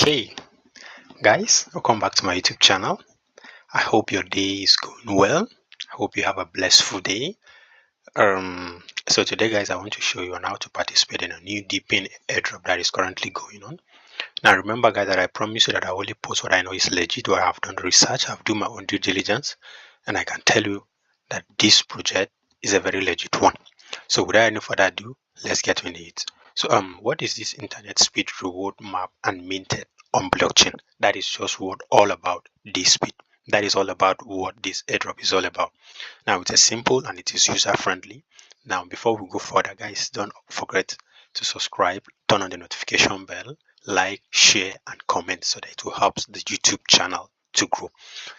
Okay, guys, welcome back to my YouTube channel. I hope your day is going well. I hope you have a blissful day. So today, guys, I want to show you on how to participate in a new Despeed airdrop that is currently going on. Now, remember, guys, that I promise you that I only post what I know is legit, where I've done research, I've done my own due diligence, and I can tell you that this project is a very legit one. So, without any further ado, let's get into it. So, what is this internet speed reward map and minted on blockchain? That is just what all about this speed. That is all about what this airdrop is all about. Now, it is simple and it is user friendly. Now, before we go further, guys, don't forget to subscribe, turn on the notification bell, like, share, and comment so that it will help the YouTube channel to grow.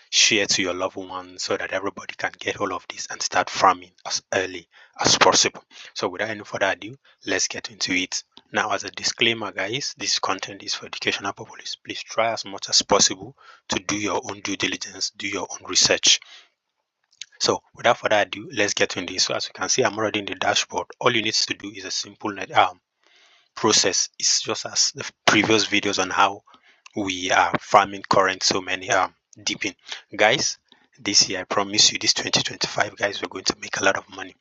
Share to your loved ones so that everybody can get all of this and start farming as early as possible. So without any further ado, let's get into it. Now, as a disclaimer, guys, this content is for educational purposes. Please try as much as possible to do your own due diligence, do your own research. So without further ado, let's get into this. So as you can see, I'm already in the dashboard. All you need to do is a simple process. It's just as the previous videos on how we are farming current so many deeping. Guys, this year I promise you, this 2025, guys, we're going to make a lot of money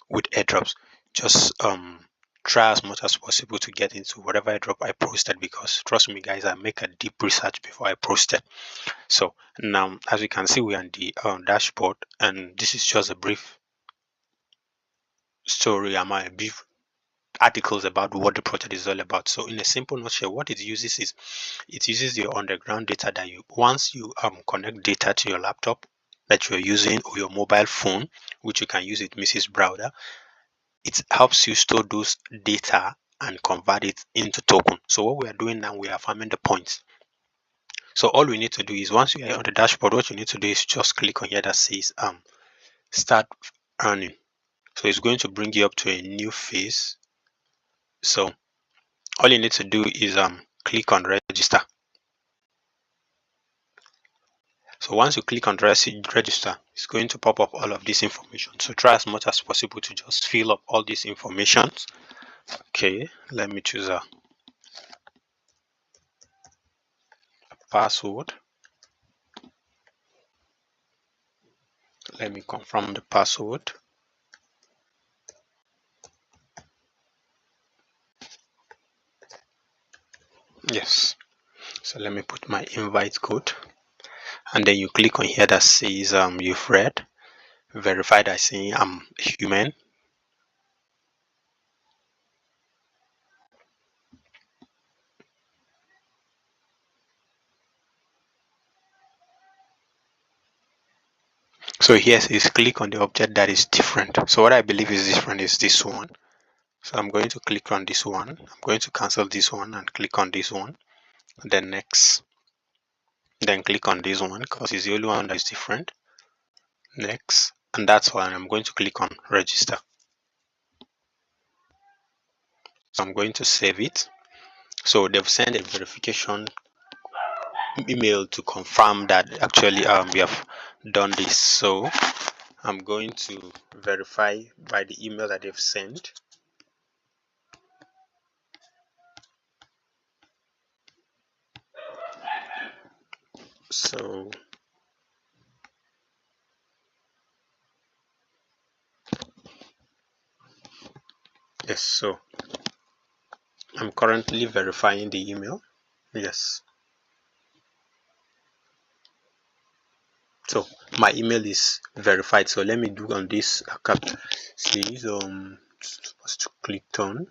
with airdrops. Just try as much as possible to get into whatever airdrop I posted, because trust me, guys, I make a deep research before I post it. So now, as you can see, we're on the dashboard, and this is just a brief story, a brief articles about what the project is all about. So in a simple nutshell, what it uses is it uses your underground data that you once you connect data to your laptop that you're using, or your mobile phone, which you can use with Mrs. Browser. It helps you store those data and convert it into token. So what we are doing now, we are farming the points. So all we need to do is, once you are on the dashboard, what you need to do is just click on here that says start earning. So it's going to bring you up to a new phase. So all you need to do is click on register. So once you click on register, it's going to pop up all of this information. So try as much as possible to just fill up all this information. Okay, let me choose a password. Let me confirm the password. Yes. So let me put my invite code, and then you click on here that says you've read, verify that saying I'm human. So here is click on the object that is different. So what I believe is different is this one. So I'm going to click on this one. I'm going to cancel this one and click on this one. Then next. Then click on this one because it's the only one that is different. Next. And that's why I'm going to click on register. So I'm going to save it. So they've sent a verification email to confirm that actually we have done this. So I'm going to verify by the email that they've sent. So yes, so I'm currently verifying the email. Yes. So my email is verified. So let me do on this account. See, supposed to click on.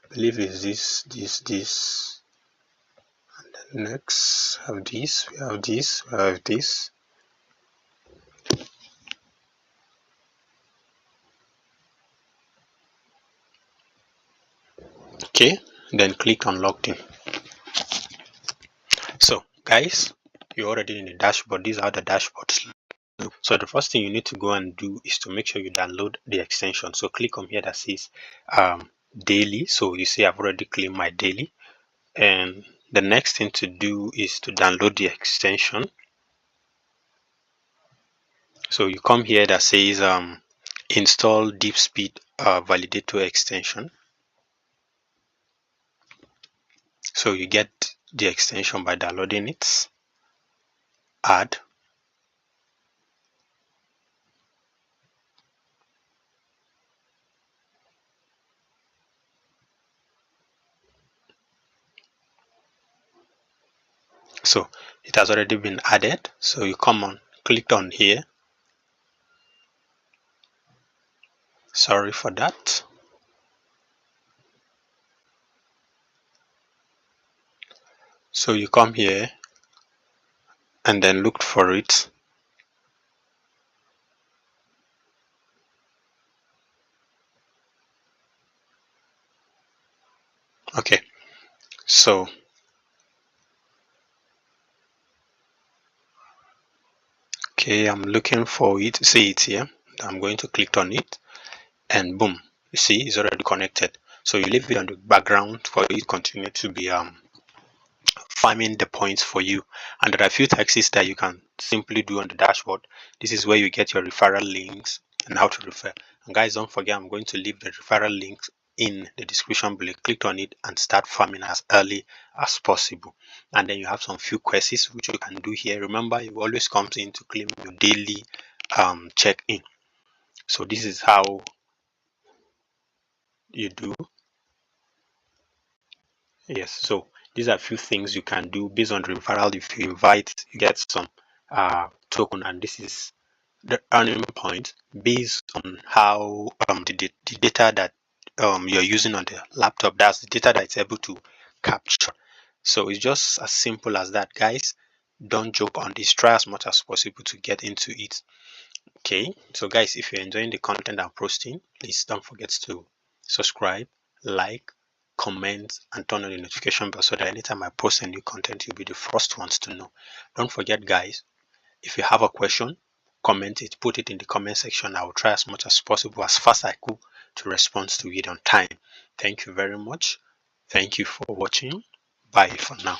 I believe is this, and then next have this. We have this. We have this. Okay. Then click on logged in. So guys, you're already in the dashboard. These are the dashboards. So the first thing you need to go and do is to make sure you download the extension. So click on here that says daily. So you see I've already claimed my daily, and the next thing to do is to download the extension. So you come here that says install Despeed validator extension. So you get the extension by downloading it. Add. So it has already been added. So you come on, click on here. Sorry for that. So you come here and then look for it. Okay, so okay, I'm looking for it. See it here. I'm going to click on it and boom, you see it's already connected. So you leave it on the background for it to continue to be farming the points for you. And there are a few taxes that you can simply do on the dashboard. This is where you get your referral links and how to refer. And guys, don't forget, I'm going to leave the referral links in the description below. Click on it and start farming as early as possible. And then you have some few quests which you can do here. Remember, it always comes in to claim your daily check-in. So this is how you do. Yes, so these are a few things you can do based on referral. If you invite, you get some token, and this is the earning point based on how the data that you're using on the laptop. That's the data that it's able to capture. So it's just as simple as that, guys. Don't joke on this. Try as much as possible to get into it. Okay, so guys, if you're enjoying the content I'm posting, please don't forget to subscribe, like, comment, and turn on the notification bell so that anytime I post a new content, you'll be the first ones to know. Don't forget, guys, if you have a question, comment it, put it in the comment section. I will try as much as possible, as fast as I could, to respond to it on time. Thank you very much. Thank you for watching. Bye for now.